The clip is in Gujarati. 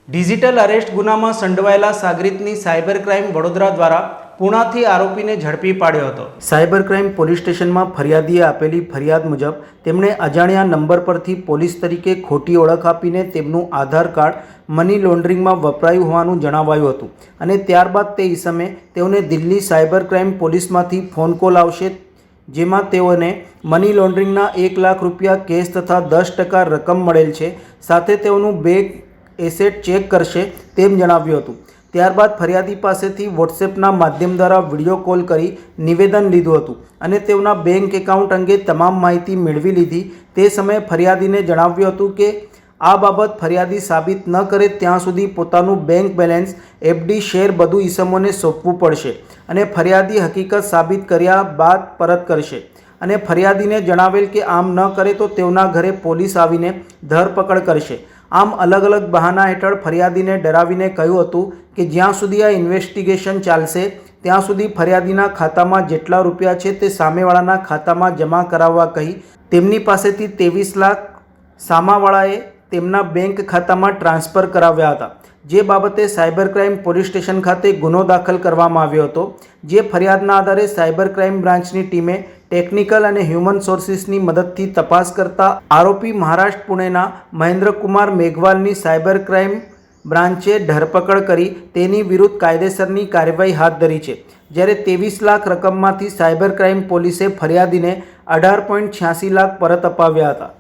ડિજિટલ અરેસ્ટ ગુનામાં સંડવાયેલા સાગરીતની સાયબર ક્રાઇમ વડોદરા દ્વારા પુણાથી આરોપીને ઝડપી પાડ્યો હતો। સાયબર ક્રાઇમ પોલીસ સ્ટેશનમાં ફરિયાદીએ આપેલી ફરિયાદ મુજબ તેમણે અજાણ્યા નંબર પરથી પોલીસ તરીકે ખોટી ઓળખ આપીને તેમનું આધાર કાર્ડ મની લોન્ડરિંગમાં વપરાયું હોવાનું જણાવાયું હતું અને ત્યારબાદ તે ઈસમે તેઓને દિલ્હી સાયબર ક્રાઇમ પોલીસમાંથી ફોન કોલ આવશે, જેમાં તેઓને મની લોન્ડરિંગના 1 લાખ રૂપિયા કેશ તથા 10% રકમ મળેલ છે, સાથે તેઓનું બેંક એસેટ ચેક કરશે તેમ જણાવ્યું હતું। ત્યારબાદ ફરિયાદી પાસેથી વોટ્સએપના માધ્યમ દ્વારા વિડીયો કોલ કરી નિવેદન લીધું હતું અને તેઓના બેંક એકાઉન્ટ અંગે તમામ માહિતી મેળવી લીધી। તે સમયે ફરિયાદીને જણાવ્યું હતું કે આ બાબત ફરિયાદી સાબિત ન કરે ત્યાં સુધી પોતાનું બેંક બેલેન્સ, એફડી, શેર બધું ઈસમોને સોંપવું પડશે અને ફરિયાદી હકીકત સાબિત કર્યા બાદ પરત કરશે અને ફરિયાદીને જણાવેલ કે આમ ન કરે તો તેઓના ઘરે પોલીસ આવીને ધરપકડ કરશે। આમ અલગ અલગ બહાના હેઠળ ફરિયાદીને ડરાવીને કહ્યું હતું કે જ્યાં સુધી આ ઇન્વેસ્ટિગેશન ચાલશે ત્યાં સુધી ફરિયાદીના ખાતામાં જેટલા રૂપિયા છે તે સામેવાળાના ખાતામાં જમા કરાવવા કહી તેમની પાસેથી 23 લાખ સામાવાળાએ તેમના બેંક ખાતામાં ટ્રાન્સફર કરાવ્યા હતા, જે બાબતે સાયબર ક્રાઇમ પોલીસ સ્ટેશન ખાતે ગુનો દાખલ કરવામાં આવ્યો હતો। જે ફરિયાદના આધારે સાયબર ક્રાઇમ બ્રાન્ચની ટીમે ટેકનિકલ અને હ્યુમન સોર્સિસની મદદથી તપાસ કરતા આરોપી મહારાષ્ટ્ર પુણેના મહેન્દ્રકુમાર મેઘવાલની સાયબર ક્રાઇમ બ્રાન્ચે ધરપકડ કરી તેની વિરુદ્ધ કાયદેસરની કાર્યવાહી હાથ ધરી છે। જ્યારે 23 લાખ રકમમાંથી સાયબર ક્રાઇમ પોલીસે ફરિયાદીને 18.86 લાખ પરત અપાવ્યા હતા।